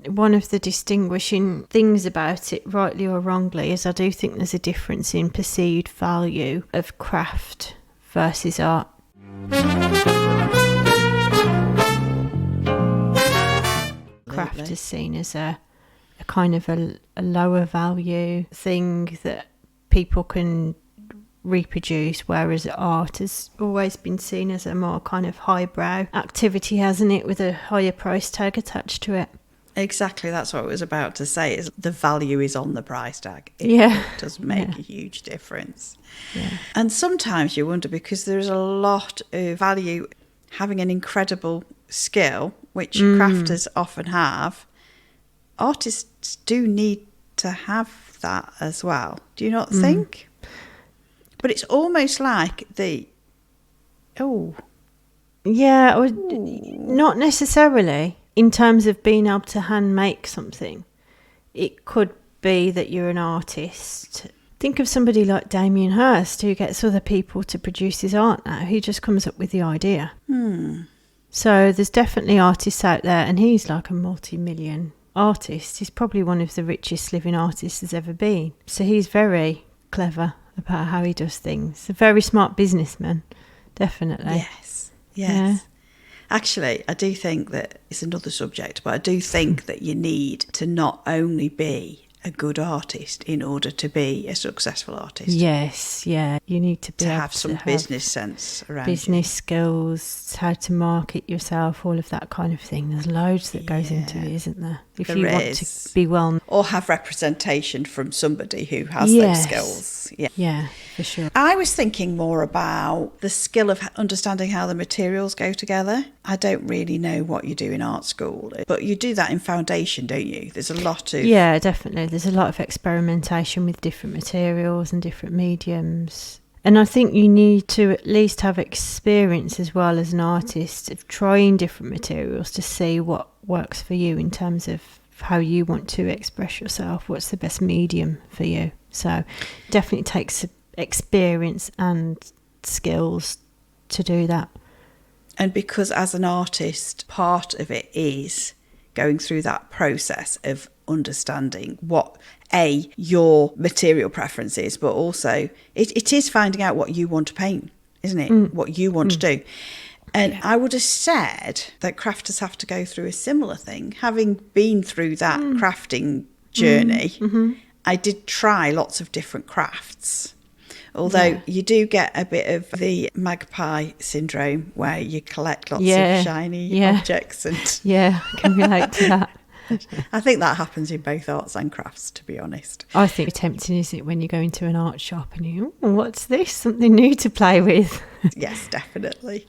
One of the distinguishing things about it, rightly or wrongly, is I do think there's a difference in perceived value of craft versus art. Craft is seen as a kind of a lower value thing that people can reproduce, whereas art has always been seen as a more kind of highbrow activity, hasn't it, with a higher price tag attached to it. Exactly, that's what I was about to say, is the value is on the price tag. It does make a huge difference. Yeah. And sometimes you wonder, because there's a lot of value having an incredible skill, which crafters often have. Artists do need to have that as well. Do you not think? But it's almost like not necessarily. In terms of being able to hand make something, it could be that you're an artist. Think of somebody like Damien Hirst, who gets other people to produce his art now. He just comes up with the idea. So there's definitely artists out there, and he's like a multi-million artist. He's probably one of the richest living artists there's ever been. So he's very clever about how he does things. A very smart businessman, definitely. Yes. Yeah. Actually, I do think that it's another subject, but I do think that you need to not only be a good artist in order to be a successful artist. Yes, yeah. You need to be able have some business sense around business skills, how to market yourself, all of that kind of thing. There's loads that goes into it, isn't there? If you want to be well, or have representation from somebody who has those skills. Yeah, for sure. I was thinking more about the skill of understanding how the materials go together. I don't really know what you do in art school, but you do that in foundation, don't you? There's a lot of... Yeah, definitely. There's a lot of experimentation with different materials and different mediums. And I think you need to at least have experience as well as an artist of trying different materials to see what works for you in terms of how you want to express yourself, what's the best medium for you. So definitely takes experience and skills to do that. And because as an artist, part of it is going through that process of understanding what your material preference is, but also it is finding out what you want to paint, isn't it? What you want to do. And I would have said that crafters have to go through a similar thing. Having been through that crafting journey, I did try lots of different crafts. Although you do get a bit of the magpie syndrome where you collect lots of shiny objects. And I can relate to that. I think that happens in both arts and crafts, to be honest. I think it's tempting, isn't it, when you go into an art shop and you, what's this? Something new to play with. Yes, definitely.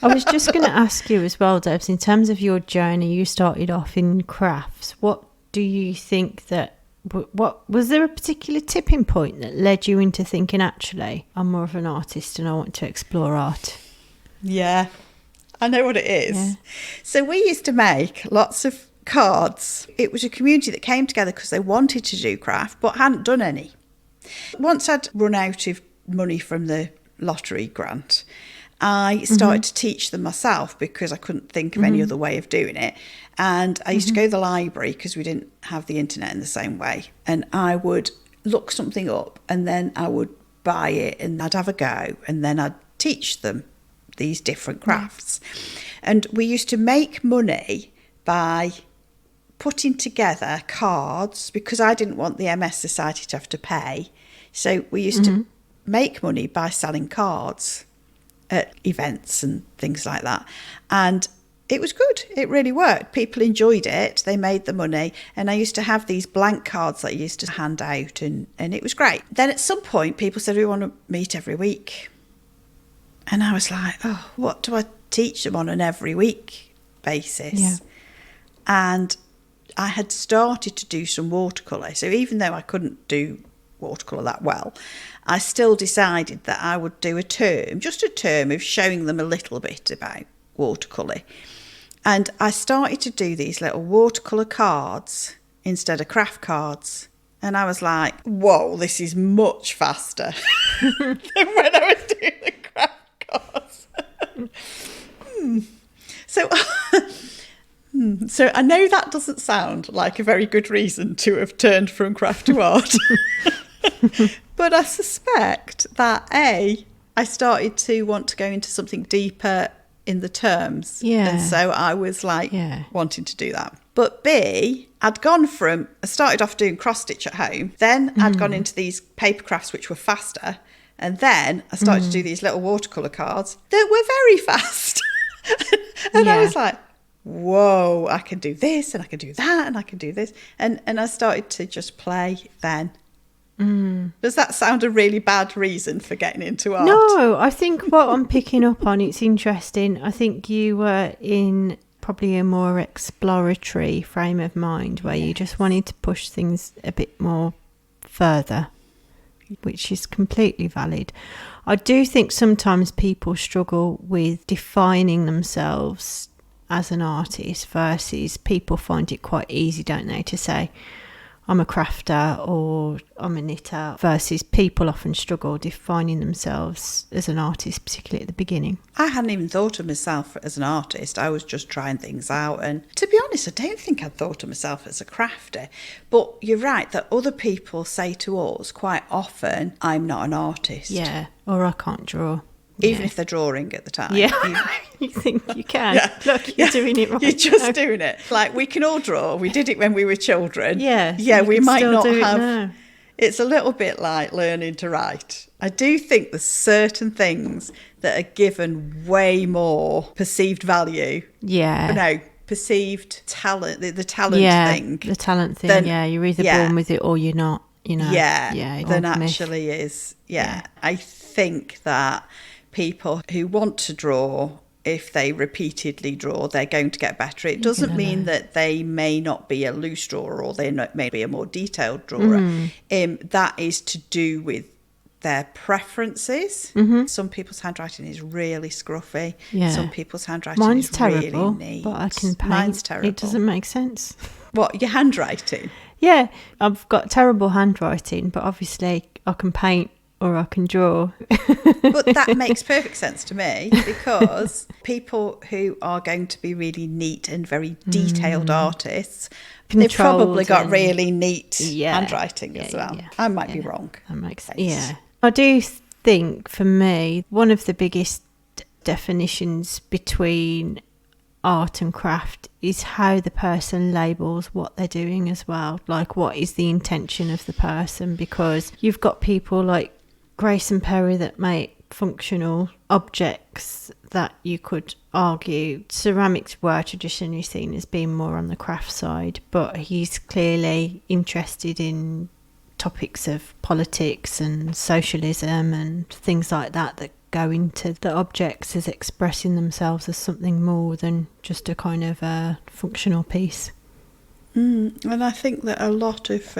I was just going to ask you as well, Debs, in terms of your journey, you started off in crafts. What do you think that, what was there a particular tipping point that led you into thinking, actually, I'm more of an artist and I want to explore art? Yeah, I know what it is. Yeah. So we used to make lots of cards. It was a community that came together because they wanted to do craft but hadn't done any. Once I'd run out of money from the lottery grant, I started to teach them myself because I couldn't think of any other way of doing it. And I used to go to the library because we didn't have the internet in the same way. And I would look something up and then I would buy it and I'd have a go and then I'd teach them these different crafts. And we used to make money by putting together cards because I didn't want the MS Society to have to pay. So we used to make money by selling cards at events and things like that. And it was good. It really worked. People enjoyed it. They made the money. And I used to have these blank cards that I used to hand out and it was great. Then at some point, people said, we want to meet every week. And I was like, oh, what do I teach them on an every week basis? Yeah. And I had started to do some watercolour. So even though I couldn't do watercolour that well, I still decided that I would do just a term of showing them a little bit about watercolour. And I started to do these little watercolour cards instead of craft cards. And I was like, whoa, this is much faster than when I was doing the craft cards. So So I know that doesn't sound like a very good reason to have turned from craft to art. But I suspect that I started to want to go into something deeper in the terms. Yeah. And so I was like Yeah. wanting to do that. But B, I started off doing cross stitch at home. Then I'd gone into these paper crafts, which were faster. And then I started to do these little watercolour cards that were very fast. And I was like, whoa, I can do this and I can do that and I can do this. And I started to just play then. Does that sound a really bad reason for getting into art? No, I think what I'm picking up on, it's interesting. I think you were in probably a more exploratory frame of mind where you just wanted to push things a bit more further, which is completely valid. I do think sometimes people struggle with defining themselves as an artist versus people find it quite easy, don't they, to say I'm a crafter or I'm a knitter, versus people often struggle defining themselves as an artist, particularly at the beginning. I hadn't even thought of myself as an artist. I was just trying things out. And to be honest, I don't think I'd thought of myself as a crafter. But you're right that other people say to us quite often, I'm not an artist. Yeah, or I can't draw. Even if they're drawing at the time. Yeah, you think you can. Yeah. Look, you're doing it right. You're just doing it. Like, we can all draw. We did it when we were children. Yeah. Yeah, we might not have. Now. It's a little bit like learning to write. I do think there's certain things that are given way more perceived value. Yeah. No, perceived talent, the talent thing. The talent thing, you're either born with it or you're not, you know. Yeah, there naturally is. Yeah. I think that people who want to draw, if they repeatedly draw, they're going to get better. It doesn't mean that they may not be a loose drawer or they may be a more detailed drawer. That is to do with their preferences. Some people's handwriting is really scruffy. Yeah. Some people's handwriting Mine's is terrible, really neat. but I can paint. Mine's terrible. It doesn't make sense. What, your handwriting? Yeah, I've got terrible handwriting, but obviously I can paint or I can draw. But that makes perfect sense to me, because people who are going to be really neat and very detailed artists, they've probably got really neat handwriting as well. Yeah. I might be wrong. That makes sense. Yeah. I do think, for me, one of the biggest definitions between art and craft is how the person labels what they're doing as well. Like, what is the intention of the person? Because you've got people like Grace and Perry that make functional objects that you could argue ceramics were traditionally seen as being more on the craft side, but he's clearly interested in topics of politics and socialism and things like that that go into the objects as expressing themselves as something more than just a kind of a functional piece. And I think that a lot of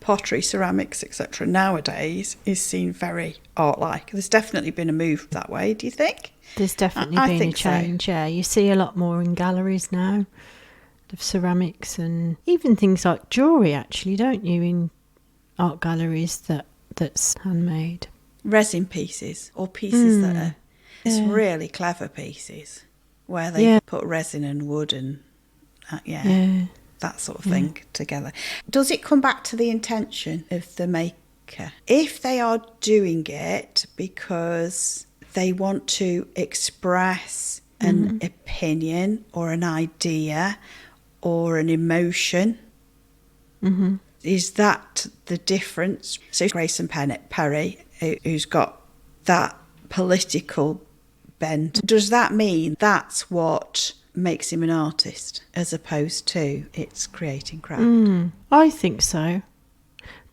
pottery, ceramics, etc. nowadays is seen very art-like. There's definitely been a move that way, do you think? There's definitely been a change, yeah. You see a lot more in galleries now of ceramics and even things like jewellery, actually, don't you, in art galleries that's handmade. Resin pieces or pieces that are it's really clever pieces where they put resin and wood and that sort of thing together. Does it come back to the intention of the maker? If they are doing it because they want to express an opinion or an idea or an emotion, is that the difference? So Grace and Perry, who's got that political bent, does that mean that's what makes him an artist as opposed to it's creating craft? I think so.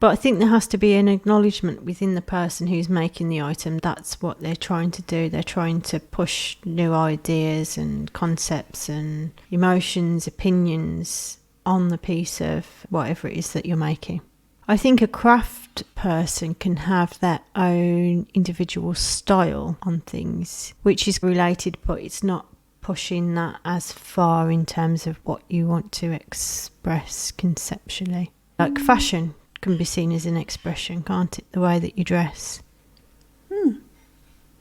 But I think there has to be an acknowledgement within the person who's making the item. That's what they're trying to do. They're trying to push new ideas and concepts and emotions, opinions on the piece of whatever it is that you're making. I think a craft person can have their own individual style on things, which is related, but it's not pushing that as far in terms of what you want to express conceptually. Like fashion can be seen as an expression, can't it? The way that you dress.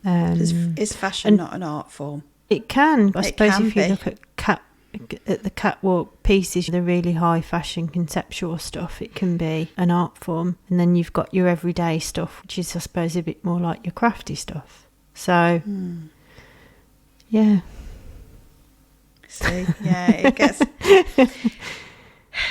Is fashion not an art form? It can. I suppose can if you be. look at at the catwalk pieces, the really high fashion conceptual stuff, it can be an art form. And then you've got your everyday stuff, which is, I suppose, a bit more like your crafty stuff. So, yeah. See, yeah, it gets...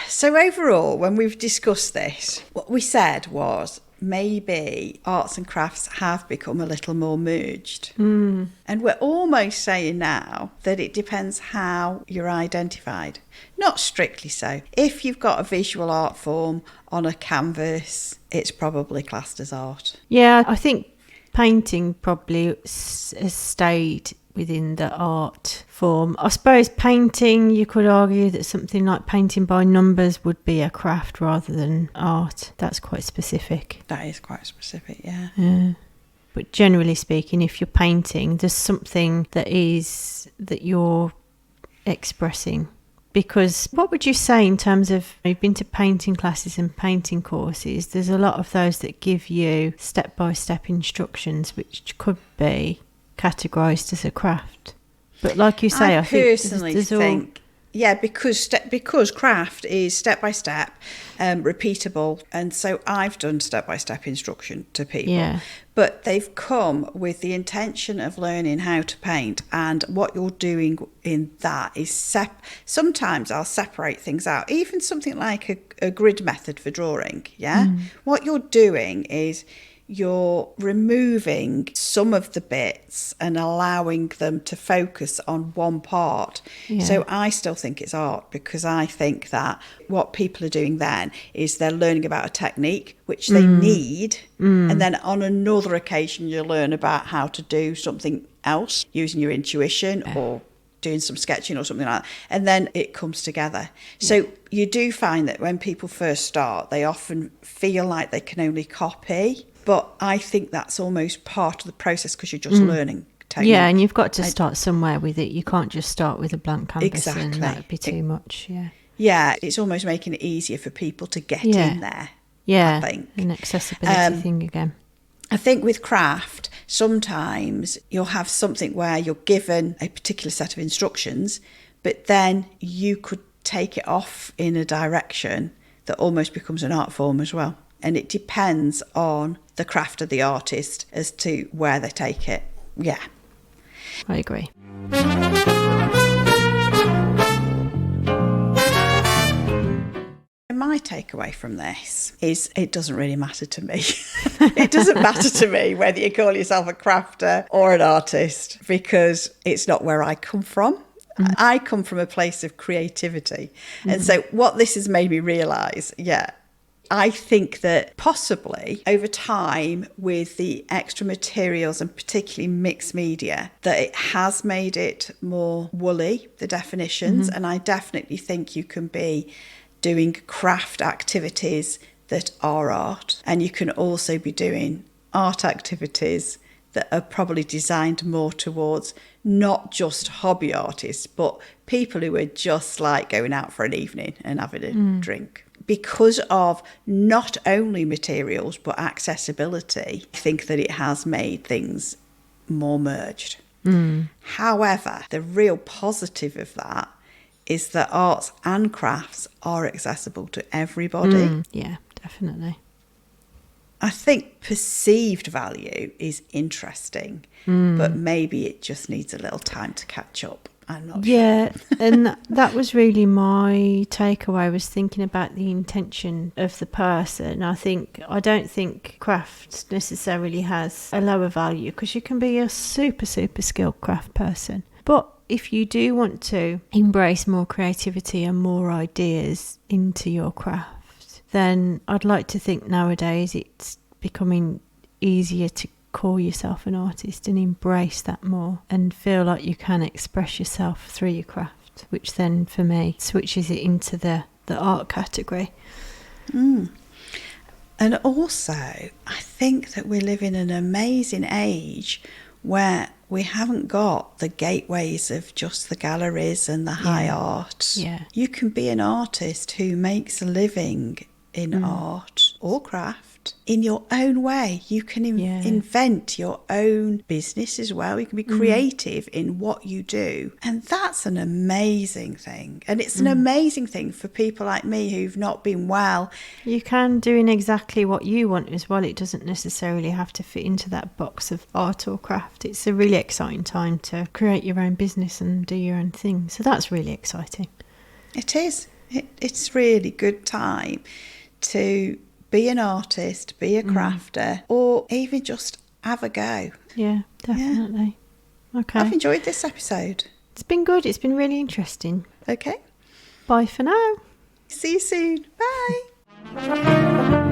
So overall, when we've discussed this, what we said was maybe arts and crafts have become a little more merged. And we're almost saying now that it depends how you're identified. Not strictly so. If you've got a visual art form on a canvas, it's probably classed as art. Yeah, I think painting probably has stayed within the art form. I suppose painting, you could argue that something like painting by numbers would be a craft rather than art. That's quite specific. That is quite specific, yeah. But generally speaking, if you're painting, there's something that you're expressing. Because what would you say in terms of, you've been to painting classes and painting courses, there's a lot of those that give you step-by-step instructions, which could be categorised as a craft. But like you say, I personally think yeah, because craft is step by step, repeatable, and so I've done step by step instruction to people, but they've come with the intention of learning how to paint, and what you're doing in that is sometimes I'll separate things out, even something like a grid method for drawing. What you're doing is you're removing some of the bits and allowing them to focus on one part. So I still think it's art, because I think that what people are doing then is they're learning about a technique which they need, and then on another occasion you learn about how to do something else using your intuition or doing some sketching or something like that, and then it comes together. So you do find that when people first start, they often feel like they can only copy. But I think that's almost part of the process, because you're just learning technique. Yeah, and you've got to start somewhere with it. You can't just start with a blank canvas, and that would be too much. Yeah, it's almost making it easier for people to get in there. Yeah, I think. an accessibility thing again. I think with craft, sometimes you'll have something where you're given a particular set of instructions, but then you could take it off in a direction that almost becomes an art form as well. And it depends on the craft of the artist as to where they take it. Yeah. I agree. My takeaway from this is it doesn't really matter to me. It doesn't matter to me whether you call yourself a crafter or an artist, because it's not where I come from. I come from a place of creativity. And so what this has made me realise, I think that possibly over time, with the extra materials and particularly mixed media, that it has made it more woolly, the definitions. And I definitely think you can be doing craft activities that are art, and you can also be doing art activities that are probably designed more towards not just hobby artists, but people who are just like going out for an evening and having a drink. Because of not only materials but accessibility, I think that it has made things more merged. However, the real positive of that is that arts and crafts are accessible to everybody. Yeah, definitely. I think perceived value is interesting, but maybe it just needs a little time to catch up. I'm not sure. Yeah, and that was really my takeaway, was thinking about the intention of the person. I don't think craft necessarily has a lower value, because you can be a super skilled craft person. But if you do want to embrace more creativity and more ideas into your craft, then I'd like to think nowadays it's becoming easier to call yourself an artist and embrace that more and feel like you can express yourself through your craft, which then for me switches it into the art category. And also, I think that we live in an amazing age where we haven't got the gateways of just the galleries and the high art. You can be an artist who makes a living in art, or craft in your own way. You can invent your own business as well. You can be creative in what you do. And that's an amazing thing. And it's an amazing thing for people like me who've not been well. You can do in exactly what you want as well. It doesn't necessarily have to fit into that box of art or craft. It's a really exciting time to create your own business and do your own thing. So that's really exciting. It is. It's really good time to be an artist, be a crafter, or even just have a go. Yeah, definitely. Yeah. Okay. I've enjoyed this episode. It's been good. It's been really interesting. Okay. Bye for now. See you soon. Bye.